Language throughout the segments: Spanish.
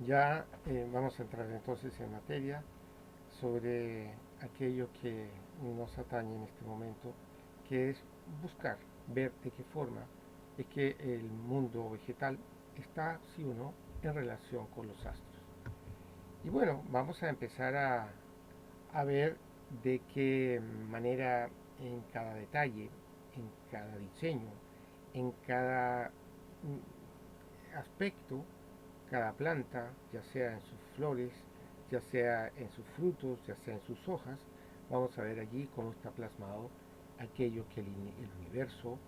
Ya vamos a entrar entonces en materia sobre aquello que nos atañe en este momento, que es buscar, ver de qué forma es que el mundo vegetal está, sí o no, en relación con los astros. Y bueno, vamos a empezar a ver de qué manera en cada detalle, en cada diseño, en cada aspecto, cada planta, ya sea en sus flores, ya sea en sus frutos, ya sea en sus hojas, vamos a ver allí cómo está plasmado aquello que el universo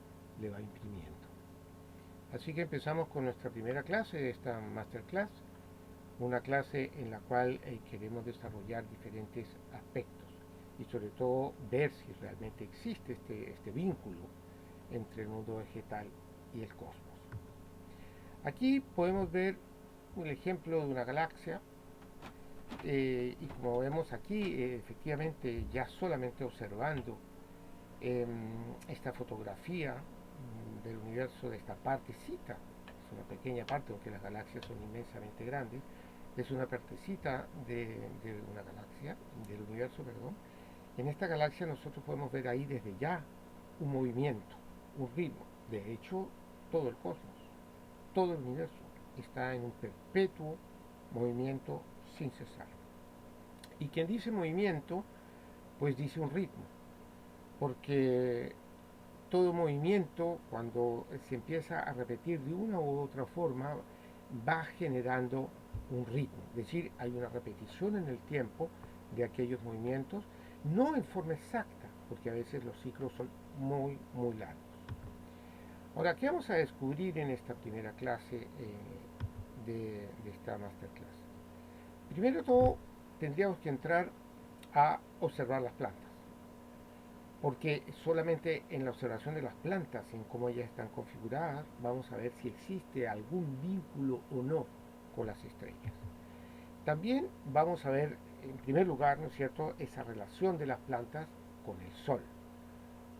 le va imprimiendo. Así que empezamos con nuestra primera clase de esta masterclass, una clase en la cual queremos desarrollar diferentes aspectos y sobre todo ver si realmente existe este vínculo entre el mundo vegetal y el cosmos. Aquí podemos ver un ejemplo de una galaxia y como vemos aquí, efectivamente ya solamente observando esta fotografía del universo de esta partecita, es una pequeña parte, aunque las galaxias son inmensamente grandes, es una partecita de una galaxia, del universo, perdón. En esta galaxia nosotros podemos ver ahí desde ya un movimiento, un ritmo. De hecho, todo el cosmos, todo el universo está en un perpetuo movimiento sin cesar. Y quien dice movimiento, pues dice un ritmo, porque todo movimiento, cuando se empieza a repetir de una u otra forma, va generando un ritmo. Es decir, hay una repetición en el tiempo de aquellos movimientos, no en forma exacta, porque a veces los ciclos son muy, muy largos. Ahora, ¿qué vamos a descubrir en esta primera clase de esta masterclass? Primero de todo, tendríamos que entrar a observar las plantas, porque solamente en la observación de las plantas, en cómo ellas están configuradas, vamos a ver si existe algún vínculo o no con las estrellas. También vamos a ver, en primer lugar, ¿no es cierto?, esa relación de las plantas con el Sol,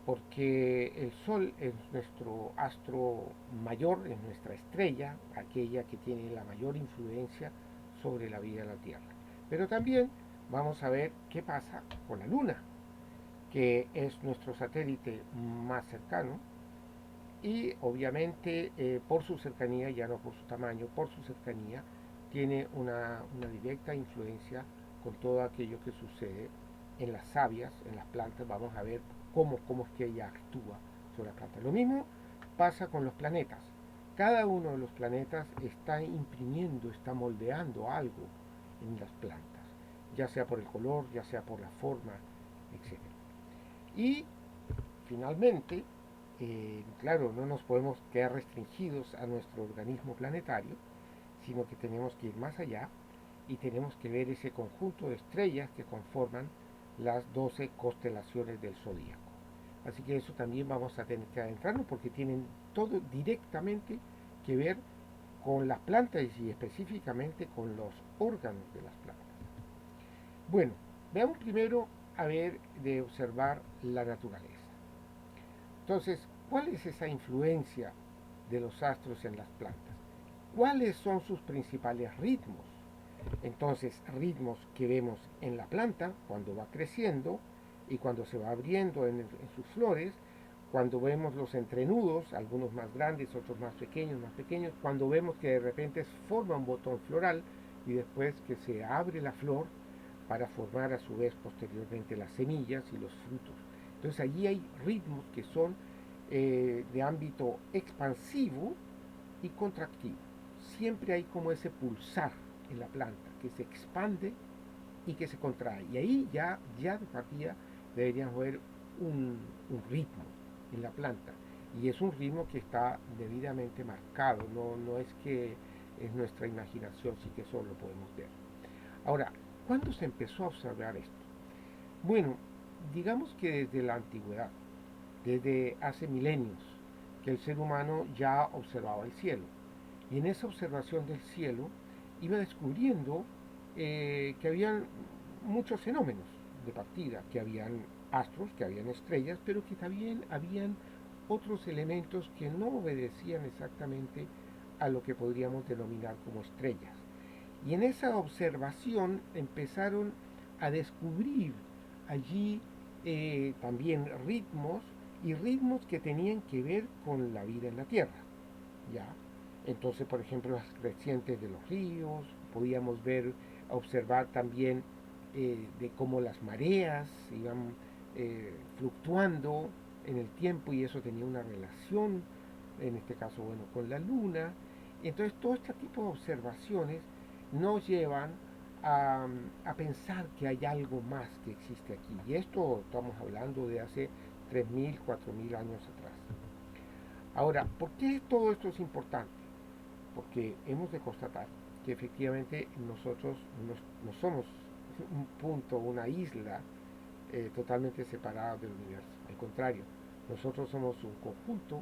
porque el Sol es nuestro astro mayor, es nuestra estrella, aquella que tiene la mayor influencia sobre la vida en la Tierra. Pero también vamos a ver qué pasa con la Luna, que es nuestro satélite más cercano y obviamente por su cercanía, ya no por su tamaño, por su cercanía, tiene una directa influencia con todo aquello que sucede en las sabias, en las plantas. Vamos a ver cómo es que ella actúa sobre las plantas. Lo mismo pasa con los planetas. Cada uno de los planetas está imprimiendo, está moldeando algo en las plantas, ya sea por el color, ya sea por la forma, etc. Y finalmente, claro, no nos podemos quedar restringidos a nuestro organismo planetario, sino que tenemos que ir más allá y tenemos que ver ese conjunto de estrellas que conforman las 12 constelaciones del zodíaco. Así que eso también vamos a tener que adentrarnos porque tienen todo directamente que ver con las plantas y específicamente con los órganos de las plantas. Bueno, veamos primero a ver de observar la naturaleza. Entonces, ¿cuál es esa influencia de los astros en las plantas? ¿Cuáles son sus principales ritmos? Entonces, ritmos que vemos en la planta cuando va creciendo y cuando se va abriendo en sus flores, cuando vemos los entrenudos, algunos más grandes, otros más pequeños, cuando vemos que de repente forma un botón floral y después que se abre la flor para formar a su vez posteriormente las semillas y los frutos. Entonces allí hay ritmos que son de ámbito expansivo y contractivo. Siempre hay como ese pulsar en la planta que se expande y que se contrae. Y ahí ya de partida deberíamos ver un ritmo en la planta. Y es un ritmo que está debidamente marcado, no es que es nuestra imaginación, sí que eso lo podemos ver. Ahora, ¿cuándo se empezó a observar esto? Bueno, digamos que desde la antigüedad, desde hace milenios, que el ser humano ya observaba el cielo. Y en esa observación del cielo iba descubriendo que habían muchos fenómenos de partida, que habían astros, que habían estrellas, pero que también habían otros elementos que no obedecían exactamente a lo que podríamos denominar como estrellas. Y en esa observación empezaron a descubrir allí también ritmos y ritmos que tenían que ver con la vida en la Tierra. ¿Ya? Entonces, por ejemplo, las crecientes de los ríos, podíamos ver, observar también de cómo las mareas iban fluctuando en el tiempo y eso tenía una relación, en este caso, bueno, con la luna. Y entonces, todo este tipo de observaciones nos llevan a pensar que hay algo más que existe aquí. Y esto estamos hablando de hace 3.000, 4.000 años atrás. Ahora, ¿por qué todo esto es importante? Porque hemos de constatar que efectivamente nosotros no somos un punto, una isla totalmente separada del universo. Al contrario, nosotros somos un conjunto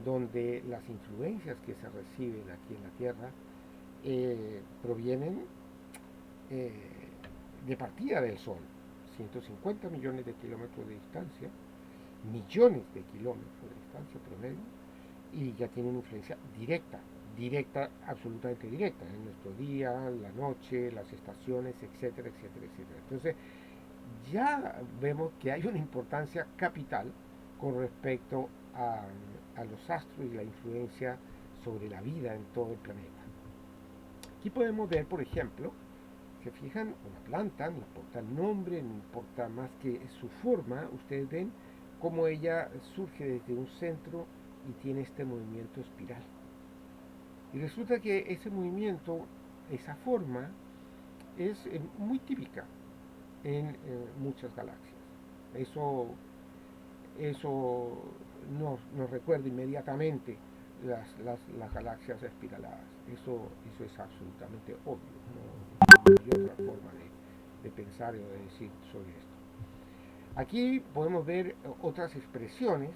donde las influencias que se reciben aquí en la Tierra provienen eh, de partida del Sol. 150 millones de kilómetros de distancia, millones de kilómetros de distancia promedio, y ya tiene una influencia directa, directa, absolutamente directa, en nuestro día, la noche, las estaciones, etcétera, etcétera, etcétera. Entonces, ya vemos que hay una importancia capital con respecto a los astros y la influencia sobre la vida en todo el planeta. Aquí podemos ver, por ejemplo, se fijan, una planta, no importa el nombre, no importa más que su forma, ustedes ven cómo ella surge desde un centro y tiene este movimiento espiral. Y resulta que ese movimiento, esa forma, es muy típica en muchas galaxias. Eso, eso nos recuerda inmediatamente las galaxias espiraladas. Eso es absolutamente obvio. No hay otra forma de pensar o de decir sobre esto. Aquí podemos ver otras expresiones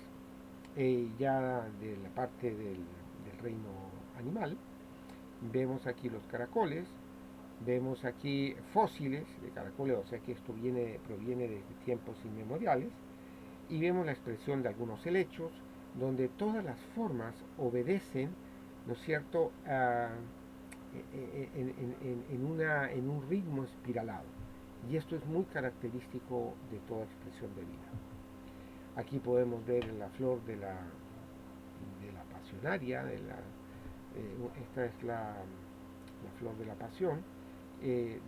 ya de la parte del reino animal. Vemos aquí los caracoles, vemos aquí fósiles de caracoles, o sea que esto proviene de tiempos inmemoriales, y vemos la expresión de algunos helechos, donde todas las formas obedecen, ¿no es cierto?, en un ritmo espiralado. Y esto es muy característico de toda expresión de vida. Aquí podemos ver la flor de la pasionaria, esta es la flor de la pasión,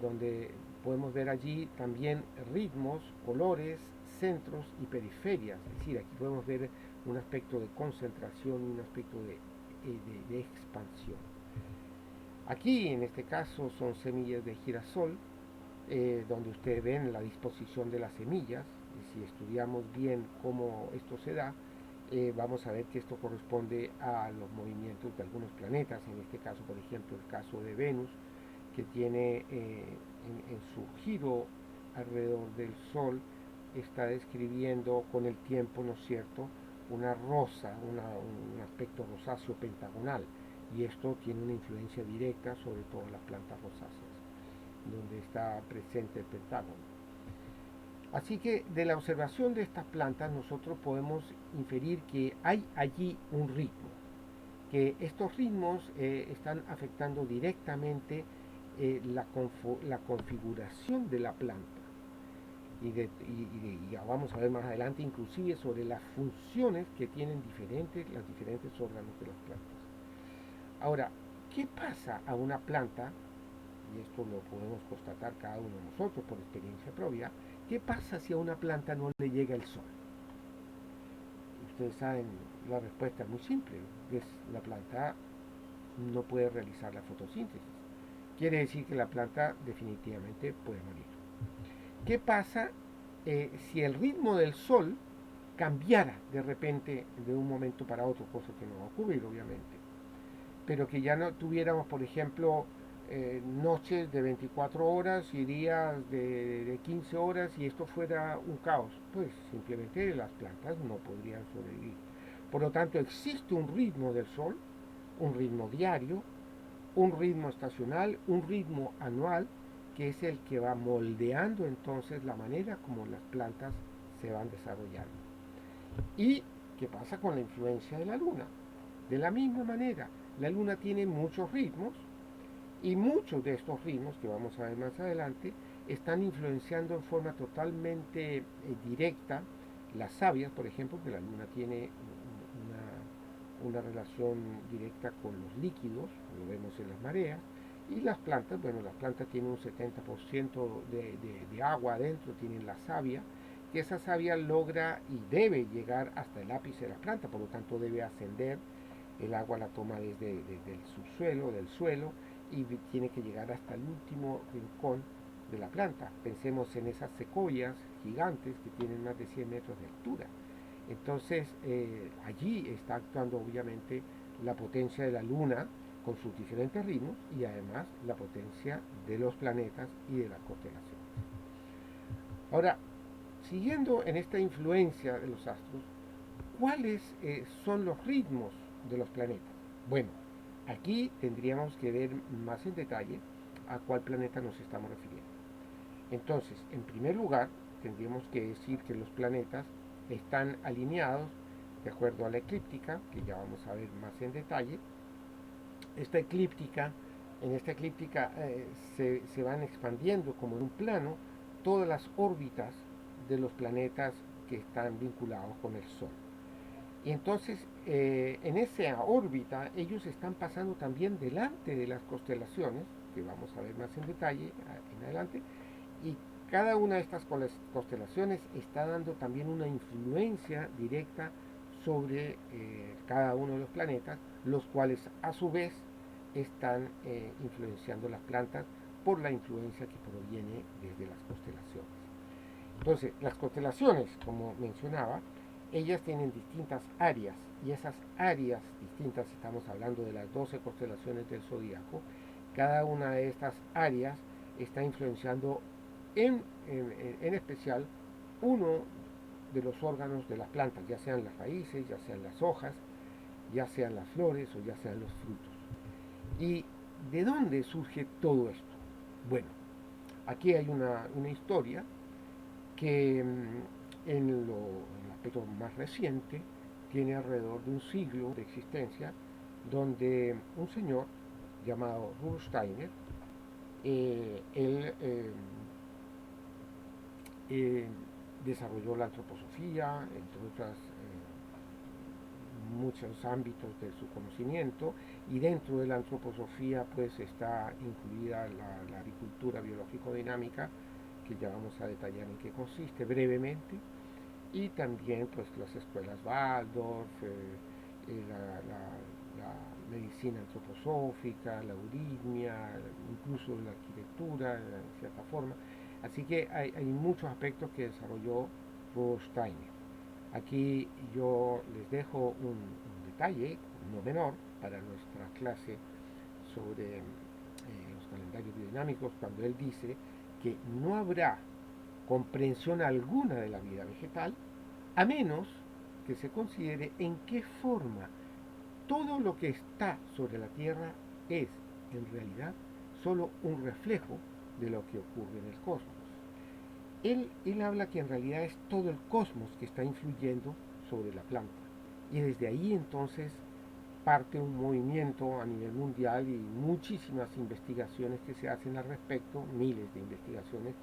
donde podemos ver allí también ritmos, colores, centros y periferias. Es decir, aquí podemos ver un aspecto de concentración y un aspecto de expansión. Aquí, en este caso, son semillas de girasol, donde ustedes ven la disposición de las semillas. Y si estudiamos bien cómo esto se da, vamos a ver que esto corresponde a los movimientos de algunos planetas, en este caso, por ejemplo, el caso de Venus, que tiene en su giro alrededor del Sol, está describiendo con el tiempo, ¿no es cierto?, una rosa, un aspecto rosáceo pentagonal, y esto tiene una influencia directa sobre todas las plantas rosáceas, donde está presente el pentágono. Así que de la observación de estas plantas nosotros podemos inferir que hay allí un ritmo, que estos ritmos están afectando directamente la configuración de la planta. Y ya vamos a ver más adelante inclusive sobre las funciones que tienen las diferentes órganos de las plantas. Ahora, ¿qué pasa a una planta? Y esto lo podemos constatar cada uno de nosotros por experiencia propia. ¿Qué pasa si a una planta no le llega el sol? Ustedes saben, la respuesta es muy simple. La planta no puede realizar la fotosíntesis. Quiere decir que la planta definitivamente puede morir. ¿Qué pasa si el ritmo del sol cambiara de repente de un momento para otro? Cosa que no va a ocurrir, obviamente. Pero que ya no tuviéramos, por ejemplo, noches de 24 horas y días de 15 horas y esto fuera un caos. Pues simplemente las plantas no podrían sobrevivir. Por lo tanto, existe un ritmo del sol, un ritmo diario, un ritmo estacional, un ritmo anual, que es el que va moldeando entonces la manera como las plantas se van desarrollando. ¿Y qué pasa con la influencia de la luna? De la misma manera, la luna tiene muchos ritmos Y muchos de estos ritmos, que vamos a ver más adelante, están influenciando en forma totalmente directa las sabias, por ejemplo, que la luna tiene una relación directa con los líquidos, lo vemos en las mareas, y las plantas, bueno, las plantas tienen un 70% de agua adentro, tienen la savia, que esa savia logra y debe llegar hasta el ápice de la planta, por lo tanto debe ascender, el agua la toma desde el subsuelo, del suelo, y tiene que llegar hasta el último rincón de la planta. Pensemos en esas secoyas gigantes que tienen más de 100 metros de altura. Entonces, allí está actuando obviamente la potencia de la luna con sus diferentes ritmos y además la potencia de los planetas y de las constelaciones. Ahora, siguiendo en esta influencia de los astros, ¿cuáles son los ritmos de los planetas? Bueno, aquí tendríamos que ver más en detalle a cuál planeta nos estamos refiriendo. Entonces, en primer lugar, tendríamos que decir que los planetas están alineados de acuerdo a la eclíptica, que ya vamos a ver más en detalle. En esta eclíptica se van expandiendo como en un plano todas las órbitas de los planetas que están vinculados con el Sol. Y entonces, en esa órbita, ellos están pasando también delante de las constelaciones, que vamos a ver más en detalle en adelante, y cada una de estas constelaciones está dando también una influencia directa sobre cada uno de los planetas, los cuales a su vez están influenciando las plantas por la influencia que proviene desde las constelaciones. Entonces, las constelaciones, como mencionaba, ellas tienen distintas áreas, y esas áreas distintas, estamos hablando de las 12 constelaciones del zodíaco, cada una de estas áreas está influenciando en especial uno de los órganos de las plantas, ya sean las raíces, ya sean las hojas, ya sean las flores o ya sean los frutos. ¿Y de dónde surge todo esto? Bueno, aquí hay una historia que en el aspecto más reciente tiene alrededor de un siglo de existencia, donde un señor llamado Rudolf Steiner, él desarrolló la antroposofía, entre otras muchos ámbitos de su conocimiento, y dentro de la antroposofía pues está incluida la agricultura biológico-dinámica, que ya vamos a detallar en qué consiste brevemente, y también pues las escuelas Waldorf, la medicina antroposófica, la euritmia, incluso la arquitectura en cierta forma. Así que hay muchos aspectos que desarrolló Rudolf Steiner. Aquí yo les dejo un detalle no menor para nuestra clase sobre los calendarios biodinámicos, cuando él dice que no habrá comprensión alguna de la vida vegetal a menos que se considere en qué forma todo lo que está sobre la Tierra es en realidad solo un reflejo de lo que ocurre en el cosmos. Él habla que en realidad es todo el cosmos que está influyendo sobre la planta, y desde ahí entonces parte un movimiento a nivel mundial y muchísimas investigaciones que se hacen al respecto, miles de investigaciones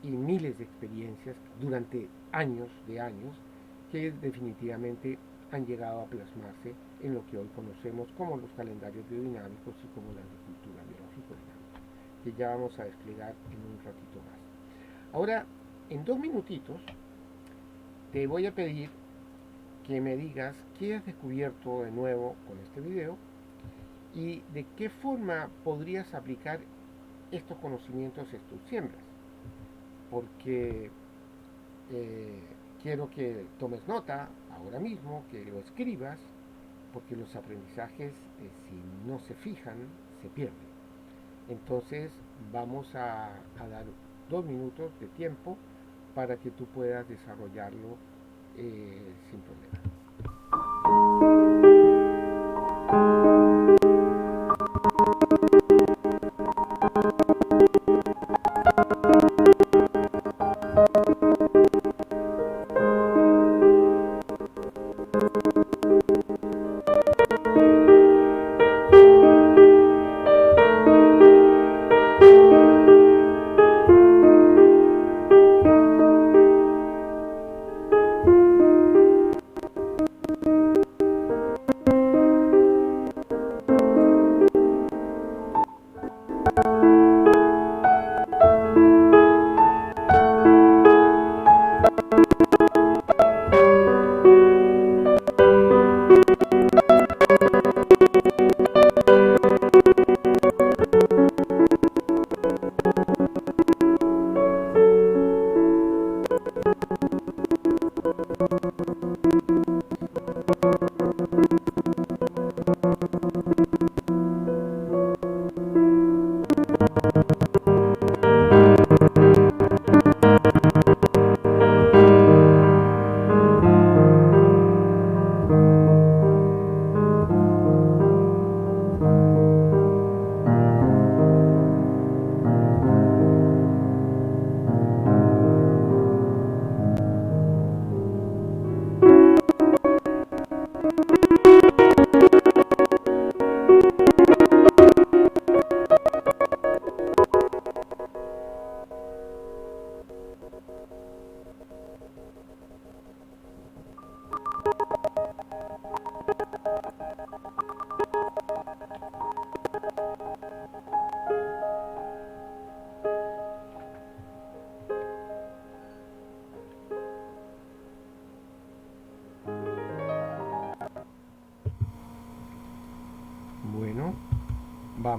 y miles de experiencias durante años de años, que definitivamente han llegado a plasmarse en lo que hoy conocemos como los calendarios biodinámicos y como la agricultura biológico-dinámica, que ya vamos a desplegar en un ratito más. Ahora, en 2 minutitos, te voy a pedir que me digas qué has descubierto de nuevo con este video y de qué forma podrías aplicar estos conocimientos en tus siembras, porque quiero que tomes nota ahora mismo, que lo escribas, porque los aprendizajes, si no se fijan, se pierden. Entonces vamos a dar 2 minutos de tiempo para que tú puedas desarrollarlo sin problema.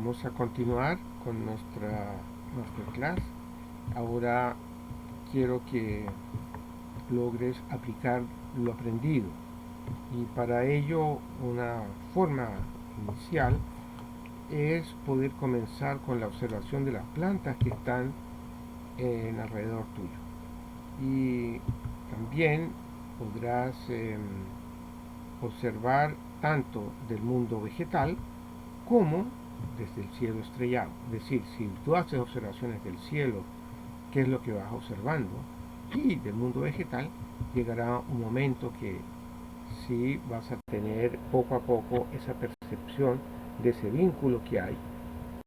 Vamos a continuar con nuestra masterclass. Ahora quiero que logres aplicar lo aprendido, y para ello una forma inicial es poder comenzar con la observación de las plantas que están en alrededor tuyo, y también podrás observar tanto del mundo vegetal como desde el cielo estrellado. Es decir, si tú haces observaciones del cielo, qué es lo que vas observando, y del mundo vegetal, llegará un momento que sí vas a tener poco a poco esa percepción de ese vínculo que hay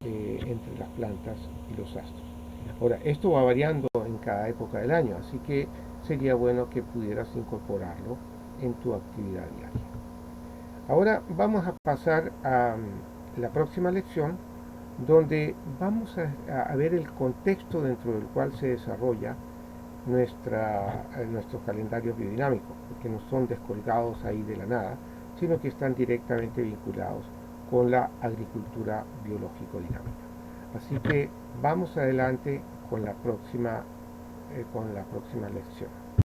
entre las plantas y los astros. Ahora, esto va variando en cada época del año, así que sería bueno que pudieras incorporarlo en tu actividad diaria. Ahora vamos a pasar a la próxima lección, donde vamos a ver el contexto dentro del cual se desarrolla nuestros calendarios biodinámicos, porque no son descolgados ahí de la nada, sino que están directamente vinculados con la agricultura biológico-dinámica. Así que vamos adelante con la próxima lección.